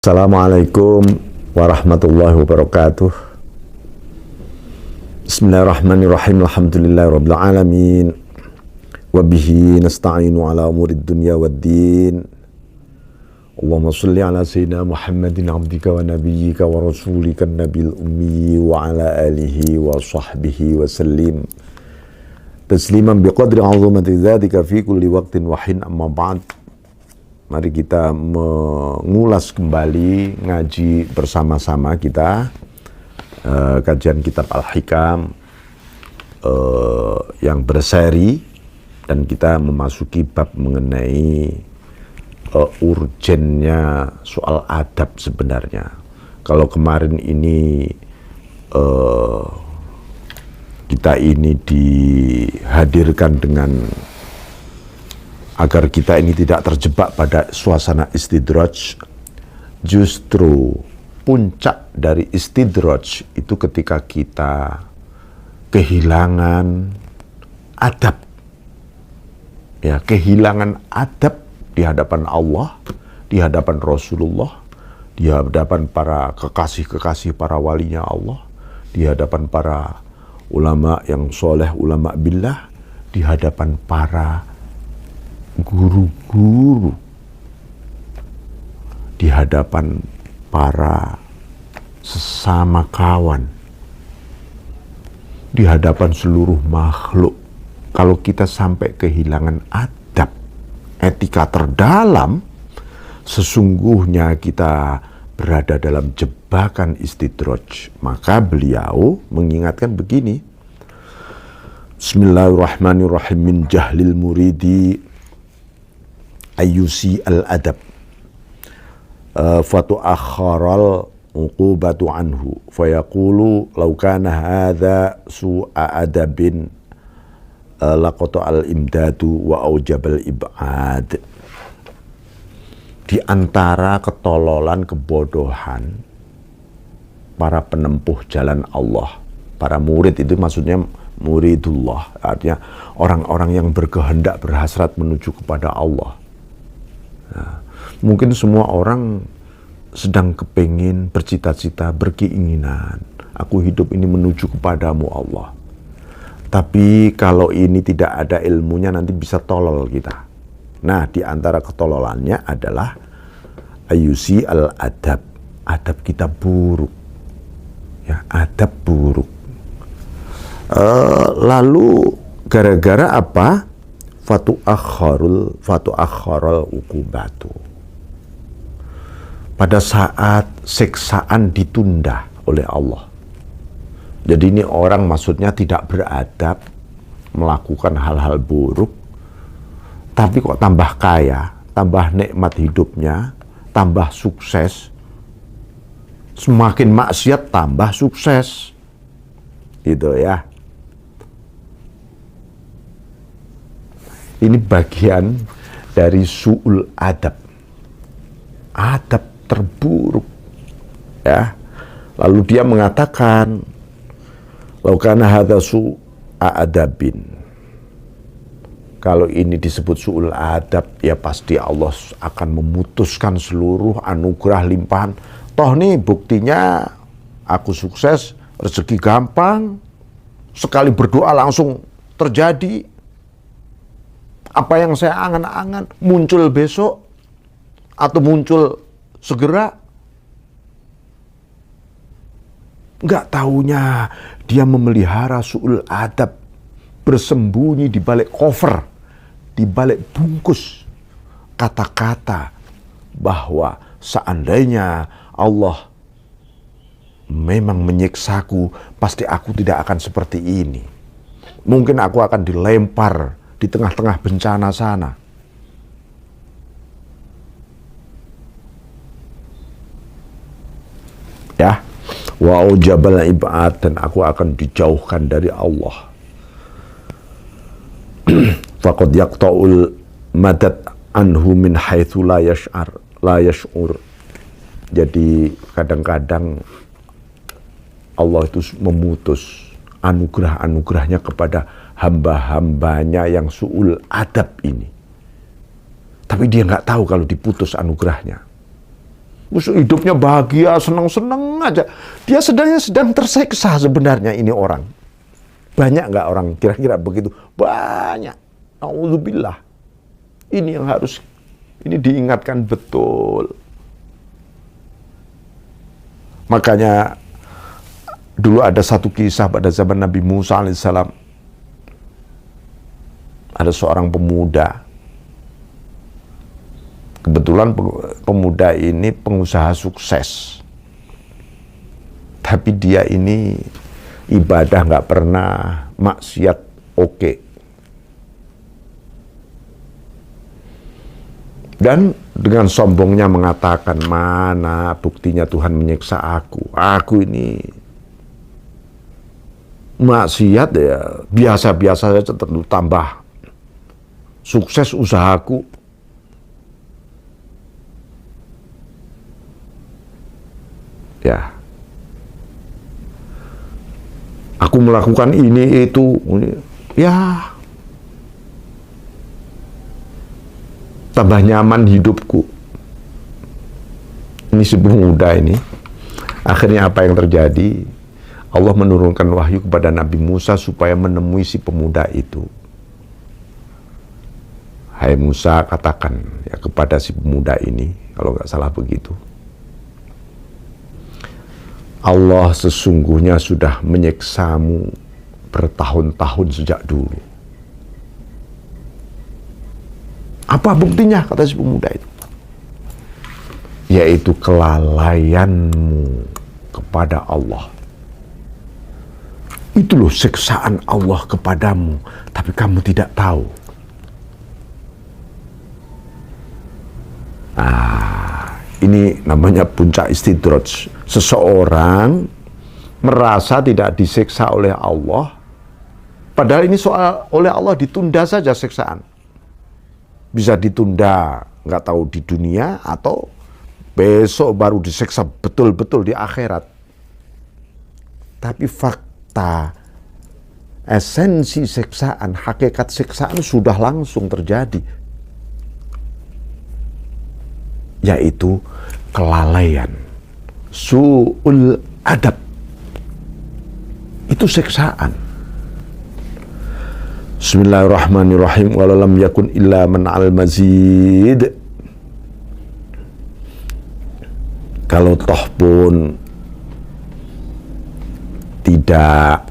Assalamualaikum warahmatullahi wabarakatuh. Bismillahirrahmanirrahim. Alhamdulillahirabbil alamin. Wa bihi nasta'inu ala umurid dunya waddin. Allahumma shalli ala sayyidina Muhammadin abdika wa nabiyyika wa rasulika nabil ummi wa ala alihi wa sahbihi wa sallim tasliman biqadri 'azamati dzatika fi kulli waqtin wa hin, amma ba'd. Mari kita mengulas kembali, ngaji bersama-sama kita kajian kitab Al-Hikam yang berseri, dan kita memasuki bab mengenai urgennya soal adab sebenarnya. Kalau kemarin ini kita ini dihadirkan dengan agar kita ini tidak terjebak pada suasana istidraj. Justru puncak dari istidraj itu ketika kita kehilangan adab. Ya, kehilangan adab di hadapan Allah, di hadapan Rasulullah, di hadapan para kekasih-kekasih para walinya Allah, di hadapan para ulama yang soleh, ulama billah, di hadapan para guru-guru, di hadapan para sesama kawan, di hadapan seluruh makhluk. Kalau kita sampai kehilangan adab, etika terdalam, sesungguhnya kita berada dalam jebakan istidraj. Maka beliau mengingatkan begini, Bismillahirrahmanirrahim. Min jahlil muridi ayyusi al-adab fatu'akharal uqubatu anhu fayaqulu law kana hadha su'a adabin laqata al-imdadu wa aujabal ib'ad. Di antara ketololan, kebodohan para penempuh jalan Allah, para murid itu maksudnya muridullah, artinya orang-orang yang berkehendak, berhasrat menuju kepada Allah. Nah, mungkin semua orang sedang kepingin, bercita-cita, berkeinginan, aku hidup ini menuju kepadamu Allah. Tapi kalau ini tidak ada ilmunya, nanti bisa tolol kita. Nah, di antara ketololannya adalah ayusi al-adab. Adab kita buruk. Ya, adab buruk. Lalu gara-gara apa? Fatu'akharul uqubatu. Pada saat siksaan ditunda oleh Allah. Jadi ini orang maksudnya tidak beradab, melakukan hal-hal buruk, tapi kok tambah kaya, tambah nikmat hidupnya, tambah sukses. Semakin maksiat tambah sukses. Gitu ya. Ini bagian dari su'ul adab. Adab terburuk. Ya. Lalu dia mengatakan, "Lau kana hadza su'a adabin." Kalau ini disebut su'ul adab, ya pasti Allah akan memutuskan seluruh anugerah limpahan. Toh nih buktinya aku sukses, rezeki gampang, sekali berdoa langsung terjadi. Apa yang saya angan-angan muncul besok atau muncul segera. Nggak taunya dia memelihara su'ul adab, bersembunyi di balik cover, di balik bungkus kata-kata bahwa seandainya Allah memang menyiksaku, pasti aku tidak akan seperti ini. Mungkin aku akan dilempar di tengah-tengah bencana sana. Ya, wa aujabal ib'ad, dan aku akan dijauhkan dari Allah. Faqad yaqta'ul madad anhu min haitsu la yash'ur. Jadi kadang-kadang Allah itu memutus anugerah-anugerahnya kepada hamba-hambanya yang su'ul adab ini. Tapi dia nggak tahu kalau diputus anugerahnya. Hidupnya bahagia, senang-senang aja. Dia sedang tersiksa sebenarnya ini orang. Banyak nggak orang kira-kira begitu? Banyak. Auzubillah. Ini yang harus, ini diingatkan betul. Makanya dulu ada satu kisah pada zaman Nabi Musa alaihissalam. Ada seorang pemuda. Kebetulan pemuda ini pengusaha sukses. Tapi dia ini ibadah nggak pernah, maksiat oke. Dan dengan sombongnya mengatakan, mana buktinya Tuhan menyiksa aku? Aku ini maksiat ya, biasa-biasa saja, tentu tambah sukses usahaku. Ya, aku melakukan ini itu, ya tambah nyaman hidupku. Ini si pemuda ini, akhirnya apa yang terjadi? Allah menurunkan wahyu kepada Nabi Musa supaya menemui si pemuda itu. Hai Musa, katakan ya kepada si pemuda ini, kalau nggak salah begitu, Allah sesungguhnya sudah menyiksamu bertahun-tahun sejak dulu. Apa buktinya, kata si pemuda itu? Yaitu kelalaianmu kepada Allah. Itu loh siksaan Allah kepadamu, tapi kamu tidak tahu. Ini namanya puncak istidraj. Seseorang merasa tidak disiksa oleh Allah, padahal ini soal oleh Allah ditunda saja siksaan. Bisa ditunda, nggak tahu di dunia, atau besok baru disiksa betul-betul di akhirat. Tapi fakta, esensi siksaan, hakikat siksaan sudah langsung terjadi, yaitu kelalaian, su'ul adab. Itu siksaan. Bismillahirrahmanirrahim. Walalam yakun illa man al mazid. Kalau toh pun tidak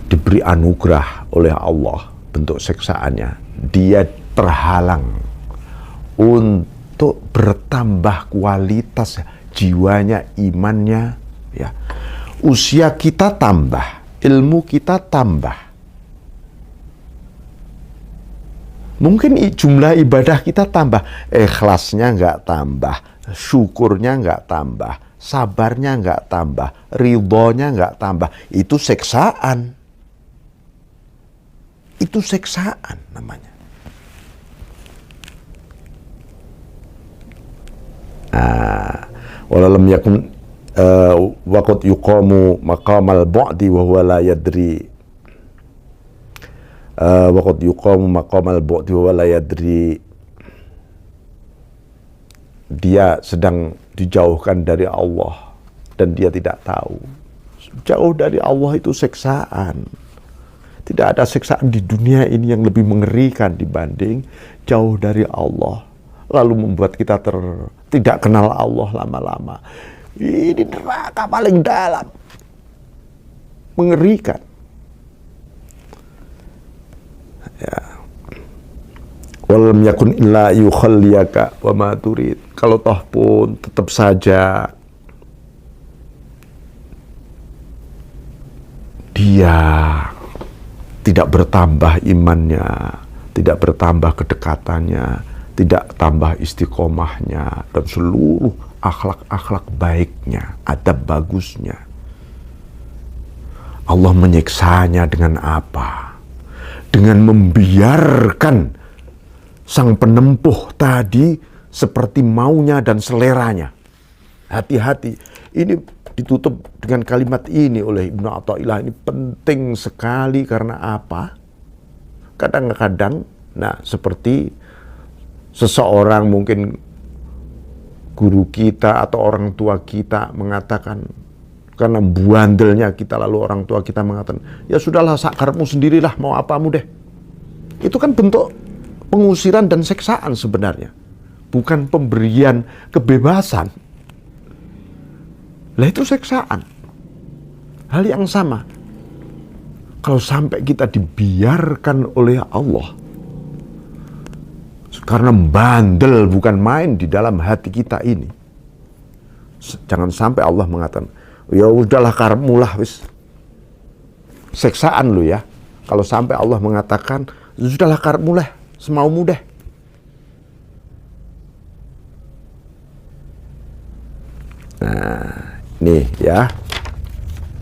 diberi anugerah oleh Allah bentuk siksaannya, dia terhalang untuk bertambah kualitas jiwanya, imannya, ya. Usia kita tambah, ilmu kita tambah. Mungkin jumlah ibadah kita tambah, ikhlasnya nggak tambah, syukurnya nggak tambah, sabarnya nggak tambah, ridhonya nggak tambah. Itu siksaan. Itu siksaan namanya. Walalam yakun waqad yuqamu maqamal bu'di wa huwa la yadri. Waqad yuqamu maqamal bu'di wa huwa la yadri. Dia sedang dijauhkan dari Allah dan dia tidak tahu. Jauh dari Allah itu siksaan. Tidak ada siksaan di dunia ini yang lebih mengerikan dibanding jauh dari Allah, lalu membuat kita tidak kenal Allah lama-lama. Ini neraka paling dalam, mengerikan. Ya. Walam yakun illa yukhalliyaka wa ma turid. Kalau toh pun tetap saja dia tidak bertambah imannya, tidak bertambah kedekatannya, tidak tambah istiqomahnya, dan seluruh akhlak-akhlak baiknya, adab bagusnya. Allah menyiksanya dengan apa? Dengan membiarkan sang penempuh tadi seperti maunya dan seleranya. Hati-hati, ini ditutup dengan kalimat ini oleh Ibnu Athaillah. Ini penting sekali karena apa? Kadang-kadang, seperti Seseorang mungkin guru kita atau orang tua kita mengatakan, karena bandelnya kita, lalu orang tua kita mengatakan, ya sudahlah sakarmu sendirilah, mau apamu deh. Itu kan bentuk pengusiran dan seksaan sebenarnya, bukan pemberian kebebasan. Lah itu seksaan. Hal yang sama, kalau sampai kita dibiarkan oleh Allah, karena bandel bukan main di dalam hati kita ini, jangan sampai Allah mengatakan, ya udahlah karepmu lah wis. Seksaan lu ya. Kalau sampai Allah mengatakan, sudahlah karepmu lah, semaumu deh. Nah, nih ya.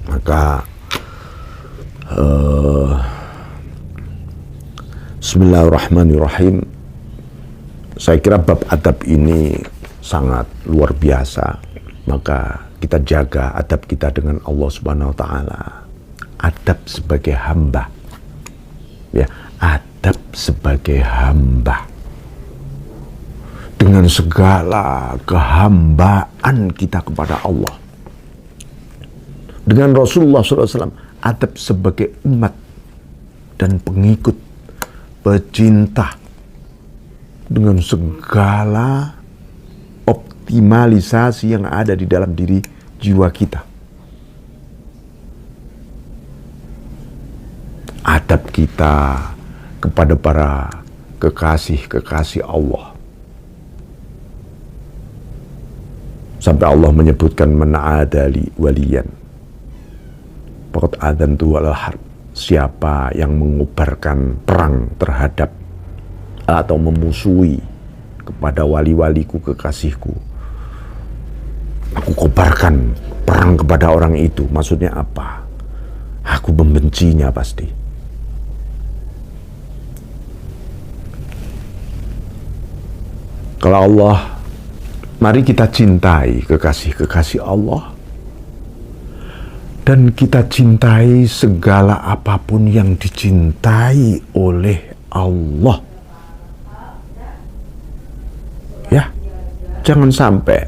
Maka Bismillahirrahmanirrahim. Saya kira bab adab ini sangat luar biasa. Maka kita jaga adab kita dengan Allah Subhanahu wa taala. Adab sebagai hamba. Ya, adab sebagai hamba. Dengan segala kehambaan kita kepada Allah. Dengan Rasulullah SAW, adab sebagai umat dan pengikut, pecinta, dengan segala optimalisasi yang ada di dalam diri jiwa kita. Adab kita kepada para kekasih-kekasih Allah. Sampai Allah menyebutkan man adali waliyan faqad adantu alal harb. Siapa yang mengobarkan perang terhadap atau memusuhi kepada wali-waliku, kekasihku, aku kobarkan perang kepada orang itu. Maksudnya apa? Aku membencinya pasti. Kalau Allah, mari kita cintai kekasih-kekasih Allah, dan kita cintai segala apapun yang dicintai oleh Allah. Ya, jangan sampai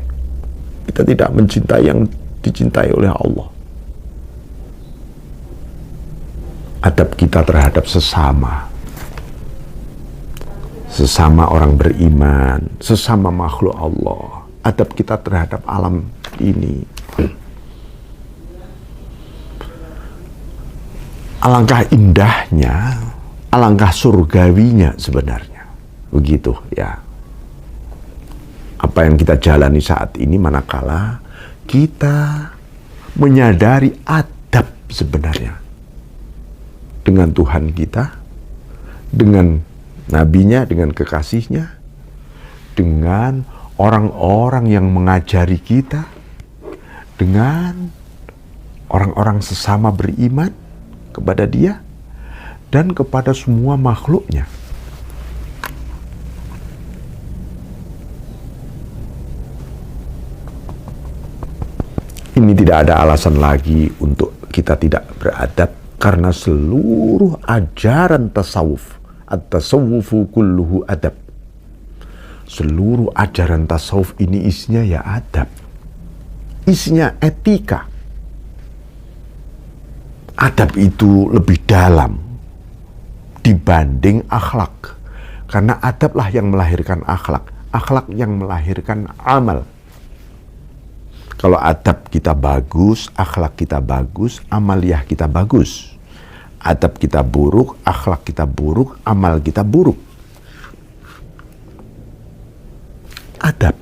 kita tidak mencintai yang dicintai oleh Allah. Adab kita terhadap sesama orang beriman, sesama makhluk Allah. Adab kita terhadap alam ini. Alangkah indahnya, alangkah surgawinya sebenarnya. Begitu ya. Apa yang kita jalani saat ini manakala kita menyadari adab sebenarnya dengan Tuhan kita, dengan nabinya, dengan kekasihnya, dengan orang-orang yang mengajari kita, dengan orang-orang sesama beriman kepada Dia, dan kepada semua makhluknya. Ini tidak ada alasan lagi untuk kita tidak beradab, karena seluruh ajaran tasawuf, at-tasawufu kulluhu adab. Seluruh ajaran tasawuf ini isinya ya adab. Isinya etika. Adab itu lebih dalam dibanding akhlak. Karena adablah yang melahirkan akhlak. Akhlak yang melahirkan amal. Kalau adab kita bagus, akhlak kita bagus, amaliyah kita bagus. Adab kita buruk, akhlak kita buruk, amal kita buruk. Adab.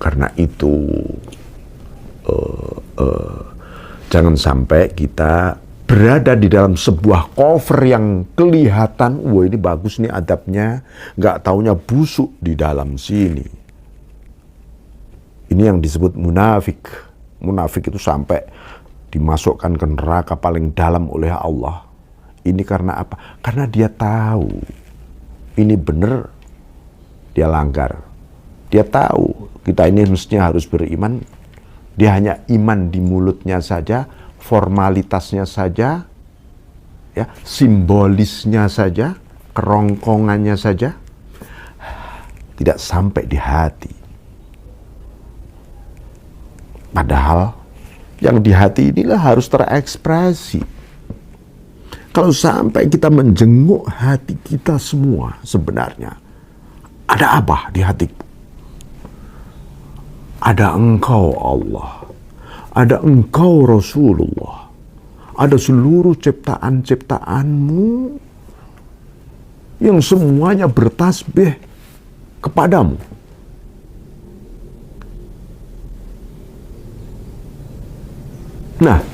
Karena itu jangan sampai kita berada di dalam sebuah cover yang kelihatan, wah ini bagus nih adabnya, nggak taunya busuk di dalam sini. Ini yang disebut munafik. Munafik itu sampai dimasukkan ke neraka paling dalam oleh Allah. Ini karena apa? Karena dia tahu ini benar, dia langgar. Dia tahu kita ini mestinya harus beriman. Dia hanya iman di mulutnya saja, formalitasnya saja, ya, simbolisnya saja, kerongkongannya saja. tidak sampai di hati. Padahal yang di hati inilah harus terekspresi. Kalau sampai kita menjenguk hati kita semua, sebenarnya ada apa di hatiku? Ada Engkau Allah, ada Engkau Rasulullah, ada seluruh ciptaan-ciptaanmu yang semuanya bertasbih kepadamu. Nah,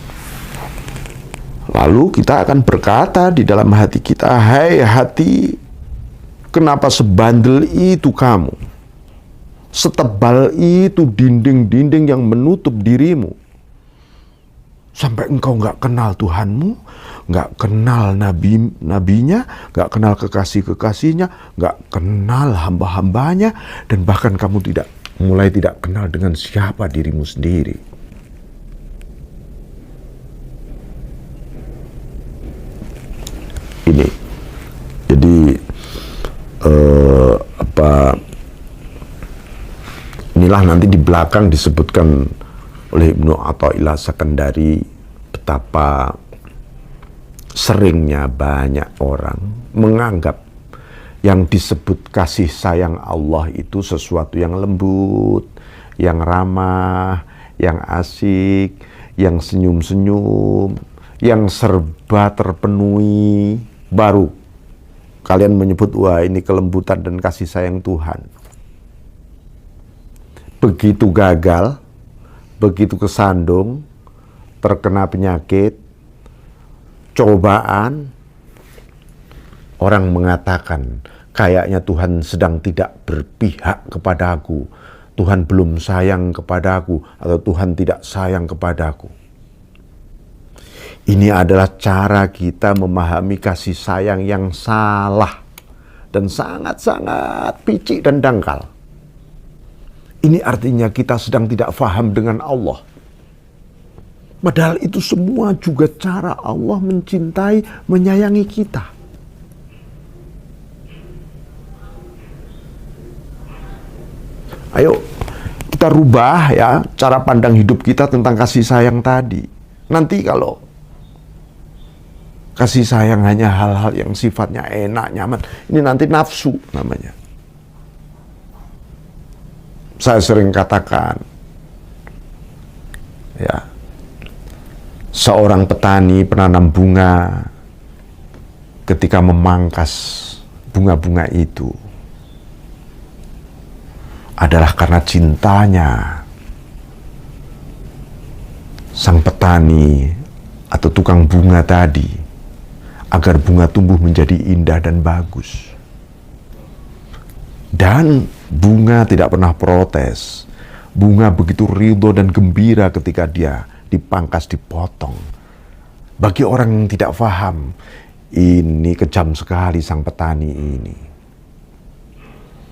lalu kita akan berkata di dalam hati kita, hai hati, kenapa sebandel itu kamu? Setebal itu dinding-dinding yang menutup dirimu. Sampai engkau gak kenal Tuhanmu, gak kenal nabinya, gak kenal kekasih-kekasihnya, gak kenal hamba-hambanya, dan bahkan kamu mulai tidak kenal dengan siapa dirimu sendiri. Ini, jadi inilah nanti di belakang disebutkan oleh Ibnu Athaillah Sakandari betapa seringnya banyak orang menganggap yang disebut kasih sayang Allah itu sesuatu yang lembut, yang ramah, yang asik, yang senyum-senyum, yang serba terpenuhi, baru kalian menyebut, wah ini kelembutan dan kasih sayang Tuhan. Begitu gagal, begitu kesandung, terkena penyakit, cobaan, orang mengatakan, kayaknya Tuhan sedang tidak berpihak kepadaku, Tuhan belum sayang kepadaku, atau Tuhan tidak sayang kepadaku. Ini adalah cara kita memahami kasih sayang yang salah dan sangat-sangat picik dan dangkal. Ini artinya kita sedang tidak faham dengan Allah. Padahal itu semua juga cara Allah mencintai, menyayangi kita. Ayo kita rubah ya cara pandang hidup kita tentang kasih sayang tadi. Nanti kalau kasih sayang hanya hal-hal yang sifatnya enak, nyaman, ini nanti nafsu namanya. Saya sering katakan, ya, seorang petani penanam bunga ketika memangkas bunga-bunga itu adalah karena cintanya sang petani atau tukang bunga tadi agar bunga tumbuh menjadi indah dan bagus. Dan bunga tidak pernah protes. Bunga begitu ridho dan gembira ketika dia dipangkas, dipotong. Bagi orang yang tidak paham, ini kejam sekali sang petani ini.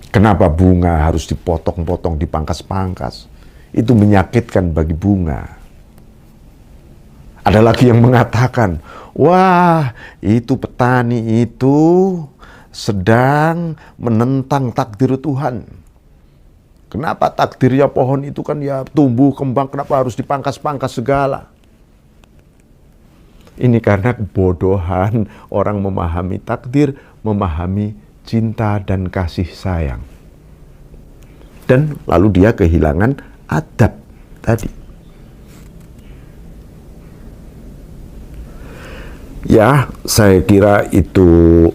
Kenapa bunga harus dipotong-potong, dipangkas-pangkas? Itu menyakitkan bagi bunga. Ada lagi yang mengatakan, wah itu petani itu sedang menentang takdir Tuhan. Kenapa takdirnya pohon itu kan ya tumbuh kembang, kenapa harus dipangkas-pangkas segala? Ini karena kebodohan orang memahami takdir, memahami cinta dan kasih sayang. Dan lalu dia kehilangan adab tadi. Ya, saya kira itu.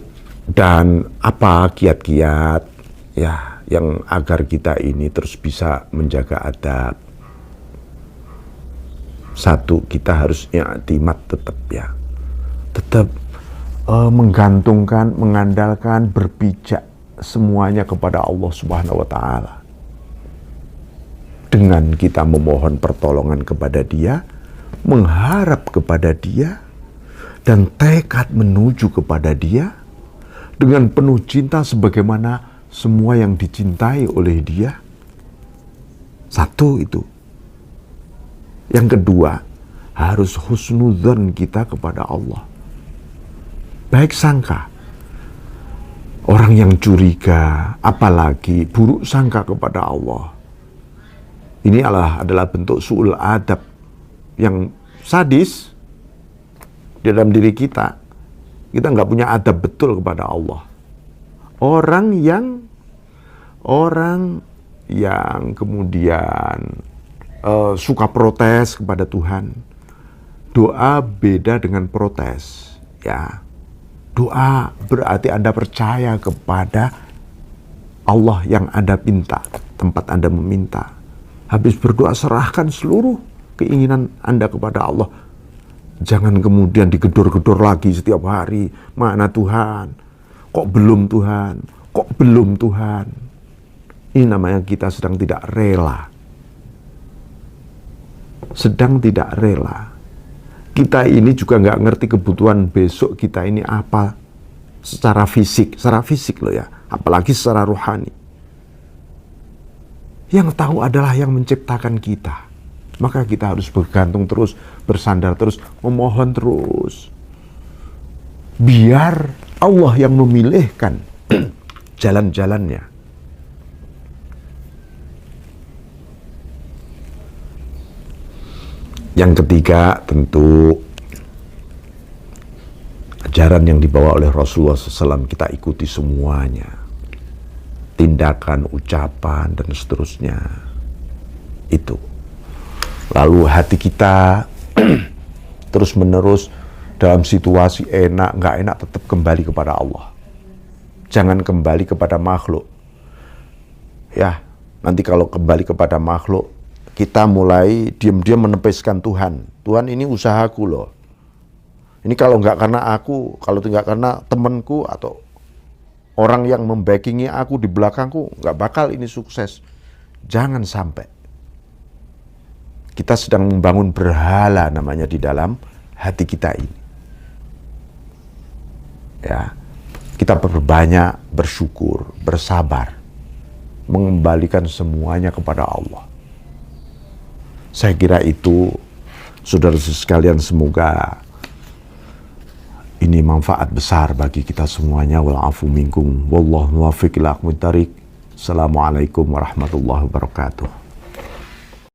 Dan apa kiat-kiat ya yang agar kita ini terus bisa menjaga adab. Satu, kita harus i'timad tetap ya. Tetap menggantungkan, mengandalkan, berpijak semuanya kepada Allah Subhanahu wa taala. Dengan kita memohon pertolongan kepada Dia, mengharap kepada Dia, dan tekad menuju kepada Dia dengan penuh cinta sebagaimana semua yang dicintai oleh Dia. Satu itu. Yang kedua, harus husnudzon kita kepada Allah. Baik sangka. orang yang curiga, apalagi buruk sangka kepada Allah. Ini adalah bentuk su'ul adab yang sadis di dalam diri kita. Kita nggak punya adab betul kepada Allah. Orang yang kemudian suka protes kepada Tuhan. Doa beda dengan protes, ya. Doa berarti Anda percaya kepada Allah yang Anda minta, tempat Anda meminta. Habis berdoa, serahkan seluruh keinginan Anda kepada Allah. Jangan kemudian digedor-gedor lagi setiap hari. Mana Tuhan? Kok belum Tuhan? Kok belum Tuhan? Ini namanya kita sedang tidak rela. Sedang tidak rela. Kita ini juga nggak ngerti kebutuhan besok kita ini apa. Secara fisik loh ya. Apalagi secara rohani. Yang tahu adalah yang menciptakan kita. Maka kita harus bergantung terus, bersandar terus, memohon terus. Biar Allah yang memilihkan jalan-jalannya. Yang ketiga tentu ajaran yang dibawa oleh Rasulullah SAW kita ikuti semuanya. Tindakan, ucapan, dan seterusnya. Itu. Lalu hati kita terus-menerus dalam situasi enak, nggak enak, tetap kembali kepada Allah. Jangan kembali kepada makhluk. Ya, nanti kalau kembali kepada makhluk, kita mulai diam-diam menepiskan Tuhan. Tuhan, ini usahaku loh. Ini kalau nggak karena aku, kalau nggak karena temanku atau orang yang membackingi aku di belakangku, nggak bakal ini sukses. Jangan sampai. Kita sedang membangun berhala namanya di dalam hati kita ini. Ya, kita berbanyak bersyukur, bersabar, mengembalikan semuanya kepada Allah. Saya kira itu, saudara sekalian, semoga ini manfaat besar bagi kita semuanya. Wal-afu minkum wallahu muwaffiq ila aqwamit thariq. Assalamualaikum warahmatullahi wabarakatuh.